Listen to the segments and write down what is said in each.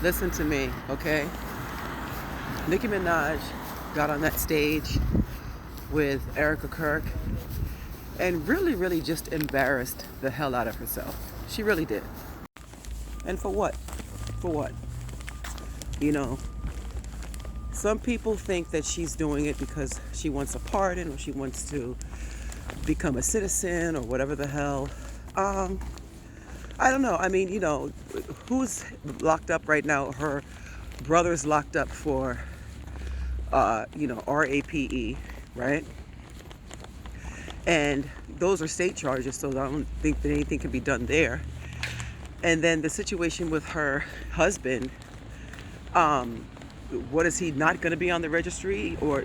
Listen to me, okay? Nicki Minaj got on that stage with Erica Kirk and really just embarrassed the hell out of herself. She really did. And for what? For what? You know, some people think that she's doing it because she wants a pardon or she wants to become a citizen or whatever the hell. Um, I don't know. I mean, who's locked up right now? Her brother's locked up for, RAPE, right? And those are state charges, so I don't think that anything can be done there. And then the situation with her husband, um, what is he not going to be on the registry? Or,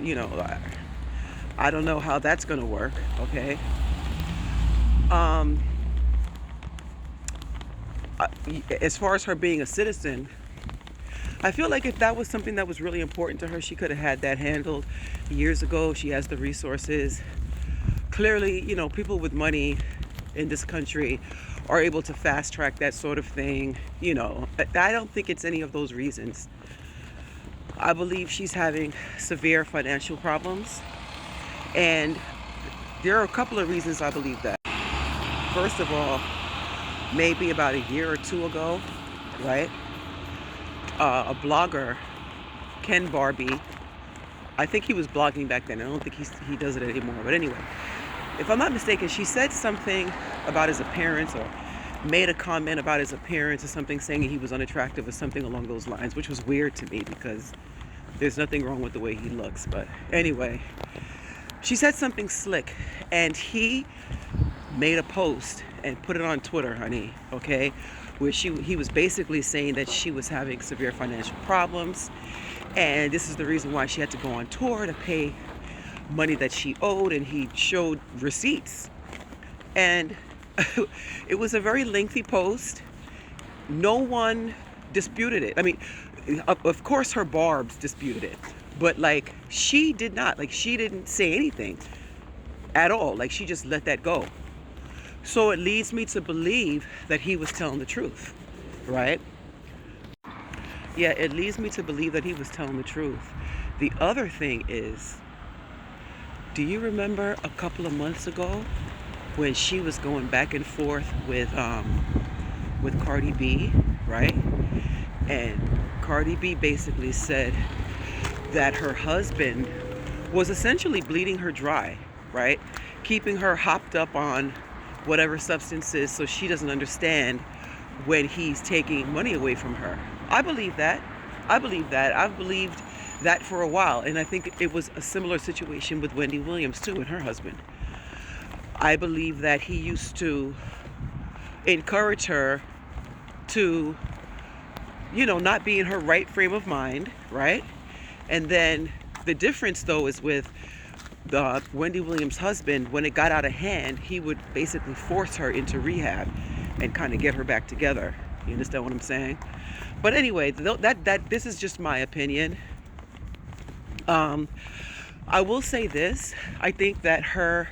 I don't know how that's going to work, okay? Um, as far as her being a citizen, I feel like if that was something that was really important to her, she could have had that handled years ago. She has the resources. Clearly, people with money in this country are able to fast track that sort of thing. I don't think it's any of those reasons. I believe she's having severe financial problems. And there are a couple of reasons I believe that. First of all, maybe about a year or two ago, right? A blogger, Ken Barbie, I think he was blogging back then. I don't think he does it anymore. But anyway, if I'm not mistaken, she said something about his appearance or made a comment about his appearance or something, saying he was unattractive or something along those lines, which was weird to me because there's nothing wrong with the way he looks. But anyway, she said something slick and he made a post and put it on Twitter, honey, okay, where he was basically saying that she was having severe financial problems and this is the reason why she had to go on tour to pay money that she owed, and he showed receipts. And it was a very lengthy post. No one disputed it. I mean, of course her Barbs disputed it, but like she did not. Like she didn't say anything at all. Like she just let that go. So it leads me to believe that he was telling the truth, right? Yeah, it leads me to believe that he was telling the truth. The other thing is, do you remember a couple of months ago when she was going back and forth with Cardi B, right? And Cardi B basically said that her husband was essentially bleeding her dry, right? Keeping her hopped up on whatever substances so she doesn't understand when he's taking money away from her. I believe that. I've believed that for a while. And I think it was a similar situation with Wendy Williams too and her husband. I believe that he used to encourage her to, not be in her right frame of mind, right? And then the difference though is with the Wendy Williams' husband, when it got out of hand, he would basically force her into rehab and kind of get her back together. You understand what I'm saying? But anyway, that this is just my opinion. I will say this. I think that her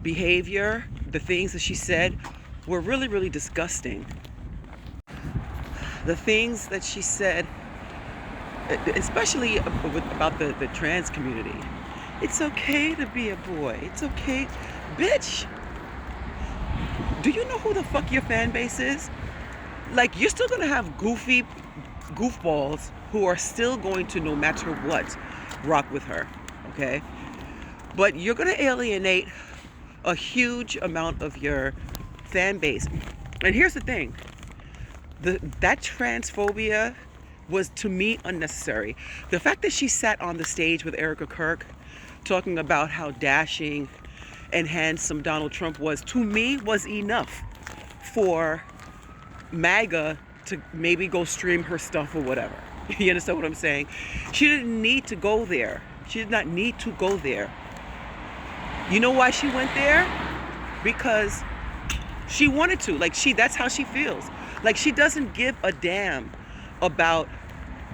behavior, the things that she said, were really disgusting. The things that she said, especially about the trans community. It's okay to be a boy. It's okay. Bitch, do you know who the fuck your fan base is? Like, you're still going to have goofballs who are still going to, no matter what, rock with her, okay? But you're going to alienate a huge amount of your fan base. And here's the thing. That transphobia was, to me, unnecessary. The fact that she sat on the stage with Erica Kirk talking about how dashing and handsome Donald Trump was, to me, was enough for MAGA to maybe go stream her stuff or whatever. You understand what I'm saying? She didn't need to go there. She did not need to go there. You know why she went there? Because she wanted to. Like, that's how she feels. Like, she doesn't give a damn about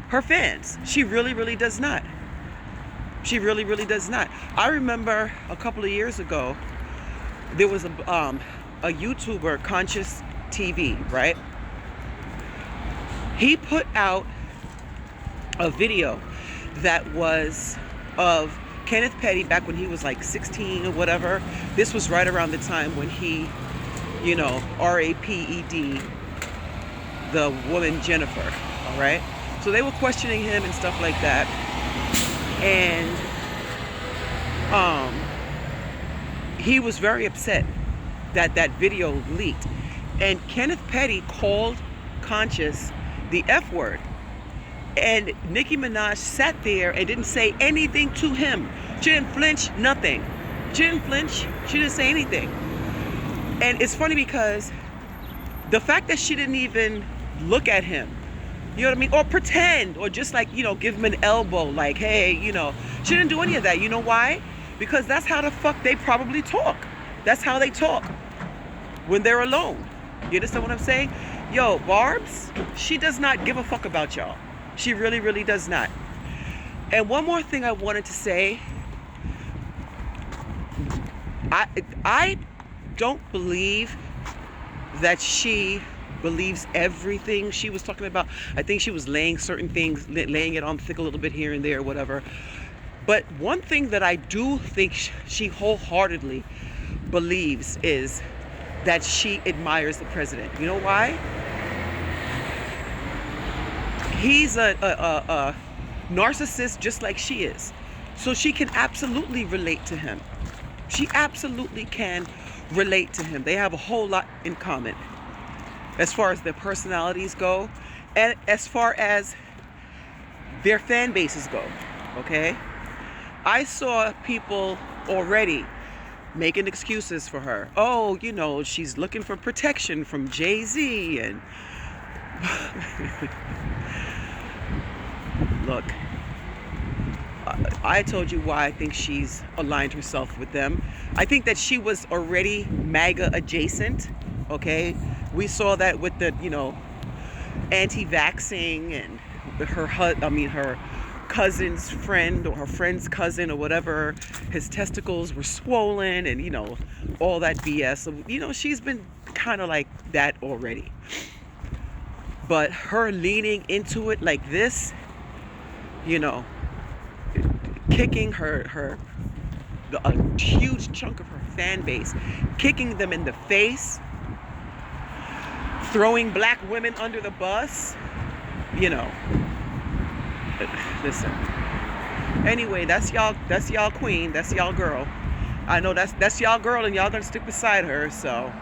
her fans. She really does not. She really does not. I remember a couple of years ago, there was a YouTuber, Conscious TV, right? He put out a video that was of Kenneth Petty back when he was like 16 or whatever. This was right around the time when he, raped the woman Jennifer. All right. So they were questioning him and stuff like that. And he was very upset that that video leaked. And Kenneth Petty called Conscious the F word. And Nicki Minaj sat there and didn't say anything to him. She didn't flinch, nothing. She didn't flinch. She didn't say anything. And it's funny because the fact that she didn't even look at him, you know what I mean? Or pretend, or just like, give him an elbow, like, hey, she didn't do any of that. You know why? Because that's how the fuck they probably talk. That's how they talk when they're alone. You understand what I'm saying? Yo, Barb's, she does not give a fuck about y'all. She really, really does not. And one more thing I wanted to say. I don't believe that she believes everything she was talking about. I think she was laying certain things, laying it on thick a little bit here and there, whatever. But one thing that I do think she wholeheartedly believes is that she admires the president. You know why? He's a narcissist just like she is. So she can absolutely relate to him. She absolutely can relate to him. They have a whole lot in common as far as their personalities go and as far as their fan bases go, okay? I saw people already making excuses for her. Oh, she's looking for protection from Jay-Z and... Look, I told you why I think she's aligned herself with them. I think that she was already MAGA adjacent, okay? We saw that with the, anti-vaxxing and her cousin's friend or her friend's cousin or whatever. His testicles were swollen and, all that BS. So, she's been kind of like that already. But her leaning into it like this, kicking a huge chunk of her fan base, kicking them in the face, throwing black women under the bus, listen. Anyway, that's y'all queen, that's y'all girl. I know that's y'all girl and y'all gonna stick beside her, so